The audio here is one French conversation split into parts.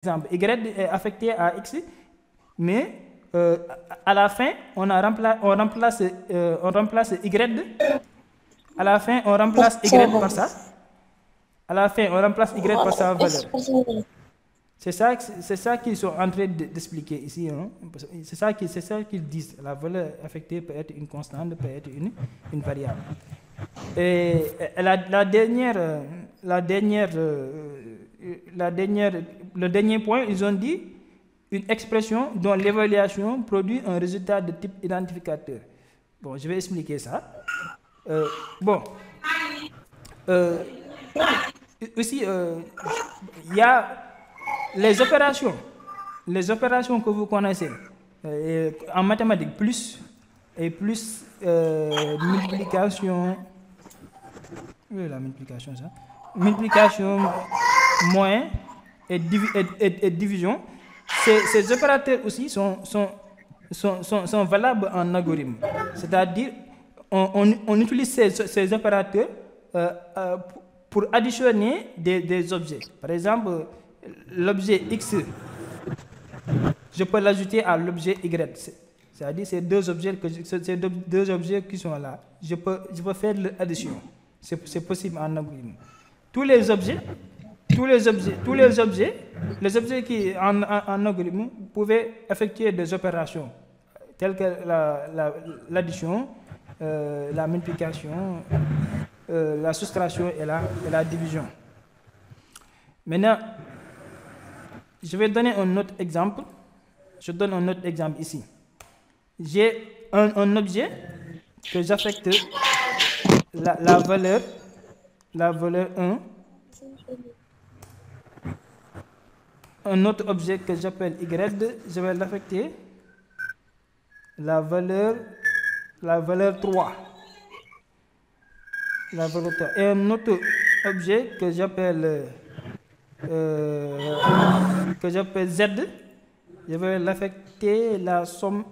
exemple, Y est affecté à X, mais à la fin, on remplace Y. À la fin, on remplace Y par ça. À la fin, on remplace Y par sa valeur. C'est ça qu'ils sont en train d'expliquer ici. Hein? C'est ça qu'ils disent. La valeur affectée peut être une constante, peut être une variable. Et le dernier point, ils ont dit une expression dont l'évaluation produit un résultat de type identificateur. Bon, je vais expliquer ça. Aussi, il y a les opérations que vous connaissez en mathématiques, plus et plus multiplication. La multiplication, ça. Multiplication, moins et division. Ces opérateurs aussi sont valables en algorithme. C'est-à-dire, on utilise ces opérateurs pour additionner des objets. Par exemple, l'objet X, je peux l'ajouter à l'objet Y. C'est-à-dire, ces deux objets qui sont là, je peux faire l'addition. C'est possible en algorithme. Les objets qui en algorithme pouvaient effectuer des opérations telles que l'addition, la multiplication, la soustraction et la division. Maintenant, je vais donner un autre exemple. Je donne un autre exemple ici. J'ai un objet que j'affecte la valeur 1. Un autre objet que j'appelle Y, je vais l'affecter la valeur 3. Et un autre objet que j'appelle Z, je vais l'affecter la somme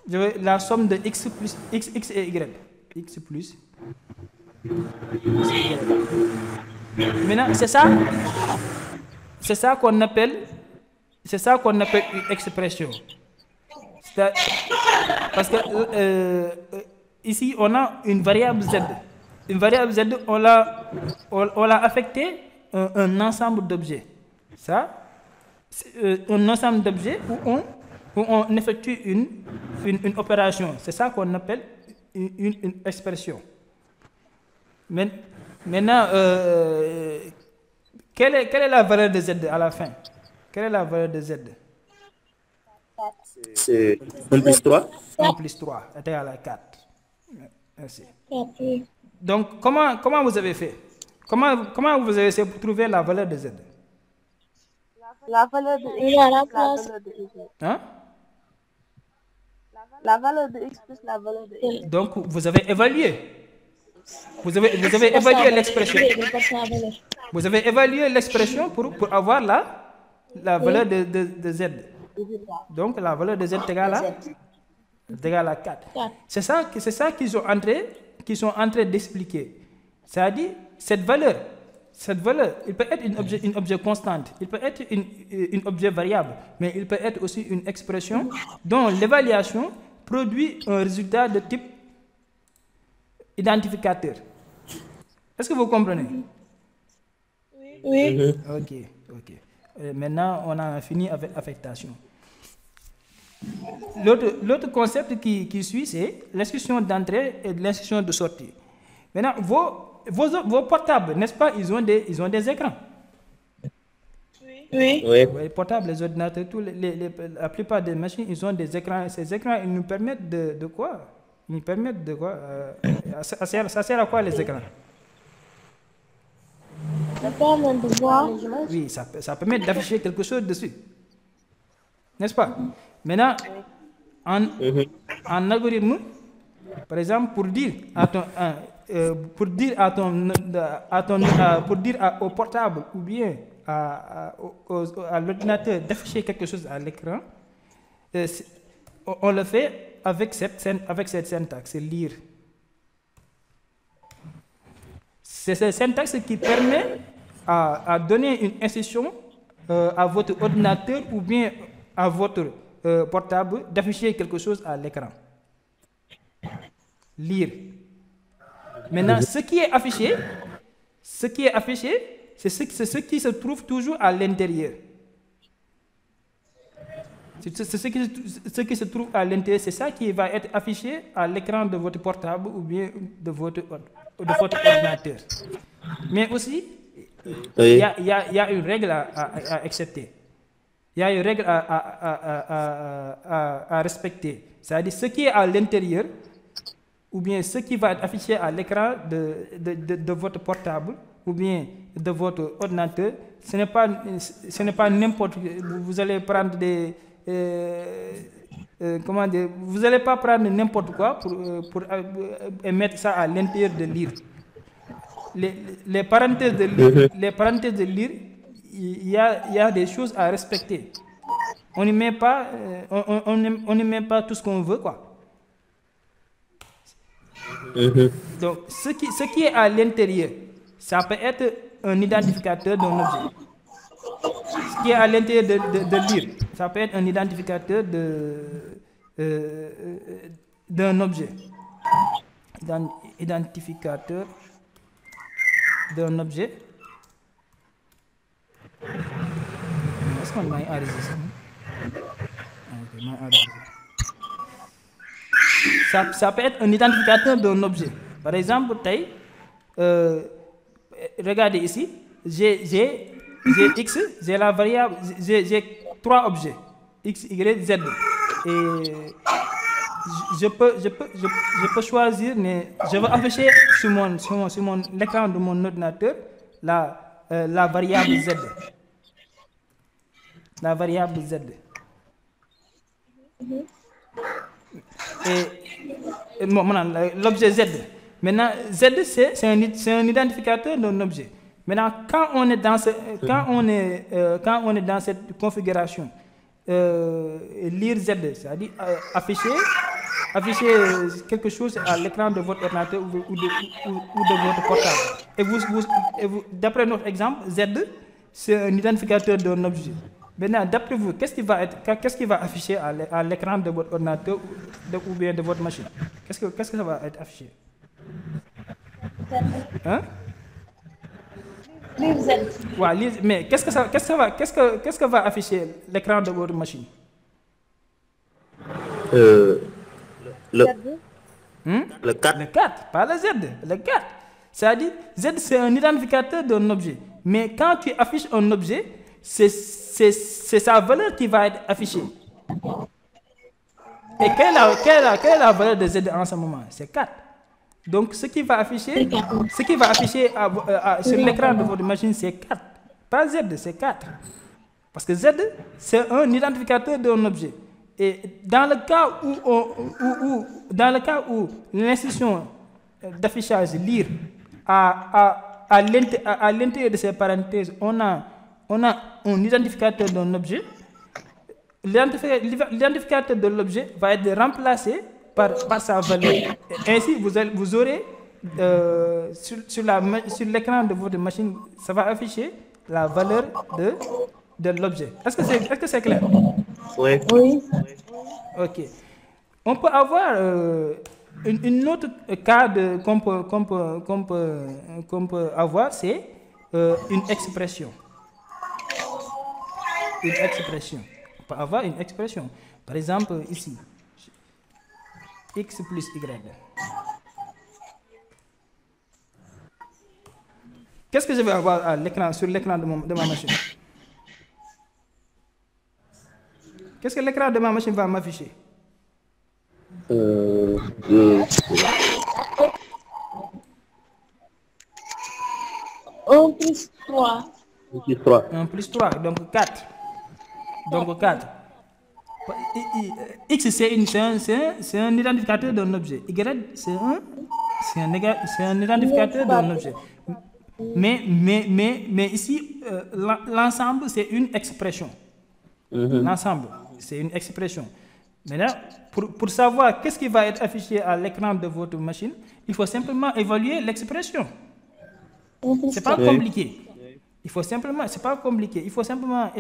de X et Y. X plus Y. Maintenant, c'est ça qu'on appelle une expression. Parce que ici, on a une variable Z. Une variable Z, on l'a affecté un ensemble d'objets. Ça, c'est un ensemble d'objets où on effectue une opération. C'est ça qu'on appelle une expression. Maintenant, quelle est la valeur de Z à la fin? Quelle est la valeur de Z? C'est 1 plus 3. 1 plus 3 est égal à 4. Merci. Donc, comment vous avez fait? Comment vous avez fait pour trouver la valeur de Z? La valeur de X Hein? La valeur de X plus la valeur de Y. Donc, vous avez évalué. Vous avez évalué l'expression. Vous avez évalué l'expression pour avoir la valeur de Z. Donc, la valeur de Z est égale à 4. C'est ça qu'ils sont en train d'expliquer. C'est-à-dire, cette valeur, il peut être une objet constante, il peut être une objet variable, mais il peut être aussi une expression dont l'évaluation produit un résultat de type identificateur. Est-ce que vous comprenez? Oui. Ok. Maintenant, on a fini avec affectation. L'autre concept qui suit, c'est l'instruction d'entrée et l'instruction de sortie. Maintenant, vos portables, n'est-ce pas, ils ont des écrans. Oui. Les portables, les ordinateurs, la plupart des machines, ils ont des écrans. Ces écrans, ils nous permettent de quoi? Ils nous permettent de quoi? Ça sert à quoi les écrans? Ça permet de voir. Oui, ça permet d'afficher quelque chose dessus. N'est-ce pas? Maintenant, en algorithme, par exemple, pour dire au portable ou bien à l'ordinateur d'afficher quelque chose à l'écran, on le fait avec cette syntaxe, c'est lire. C'est cette syntaxe qui permet à donner une instruction à votre ordinateur ou bien à votre portable d'afficher quelque chose à l'écran. Lire. Maintenant, ce qui est affiché, c'est ce qui se trouve toujours à l'intérieur. Ce qui se trouve à l'intérieur, c'est ça qui va être affiché à l'écran de votre portable ou bien de votre ordinateur. Mais aussi, il y a une règle à accepter. Il y a une règle à respecter. C'est-à-dire ce qui est à l'intérieur, ou bien ce qui va être affiché à l'écran de votre portable, ou bien de votre ordinateur, ce n'est pas n'importe quoi. Vous allez prendre des... comment dire, vous n'allez pas prendre n'importe quoi pour mettre ça à l'intérieur de lire. Les parenthèses de lire, il y a des choses à respecter. On n'y met pas, on n'y met pas tout ce qu'on veut, quoi. Donc, ce qui est à l'intérieur, ça peut être un identificateur d'un objet. Ce qui est à l'intérieur de lire, ça peut être un identificateur d'un objet. Identificateur d'un objet. Est-ce qu'on a enregistré? Ça peut être un identificateur d'un objet. Par exemple, regardez ici, j'ai X, j'ai la variable, j'ai 3 objets, X, Y, Z. Et je peux choisir, mais je vais afficher sur l'écran de mon ordinateur la variable Z. La variable Z. Et l'objet Z. Maintenant, Z, c'est un identificateur d'un objet. Maintenant, quand on est dans cette configuration, lire Z, c'est-à-dire afficher quelque chose à l'écran de votre ordinateur ou de votre portable. Et d'après notre exemple, Z, c'est un identificateur d'un objet. Maintenant, d'après vous, qu'est-ce qui va afficher à l'écran de votre ordinateur ou bien de votre machine? Qu'est-ce que ça va être affiché? Hein? Ouais, mais qu'est-ce que va afficher l'écran de votre machine? Le 4. Le 4, pas le Z, le 4. C'est-à-dire, Z, c'est un identificateur d'un objet. Mais quand tu affiches un objet, c'est sa valeur qui va être affichée. Et quelle est la valeur de Z en ce moment? C'est 4. Donc, ce qui va afficher sur l'écran de votre machine, c'est 4. Pas Z, c'est 4. Parce que Z, c'est un identificateur d'un objet. Et dans le cas où l'instruction d'affichage lire à l'intérieur de ces parenthèses, on a un identificateur d'un objet. L'identificateur de l'objet va être remplacé par sa valeur. Ainsi, vous aurez sur l'écran de votre machine, ça va afficher la valeur de l'objet. Est-ce que c'est clair? Oui. Ok. On peut avoir une autre cas qu'on peut avoir, c'est une expression. Une expression. On peut avoir une expression. Par exemple, ici, X plus Y. Qu'est-ce que je vais avoir sur l'écran de ma machine? Qu'est-ce que l'écran de ma machine va m'afficher? 1 plus 3. 1 plus 3, donc 4. Donc 4. X, c'est un identificateur d'un objet. Y, c'est un identificateur d'un objet. Mais ici, l'ensemble, c'est une expression. L'ensemble, c'est une expression. Maintenant, pour savoir qu'est-ce qui va être affiché à l'écran de votre machine, il faut simplement évaluer l'expression. C'est pas compliqué. Il faut simplement, c'est pas compliqué, il faut simplement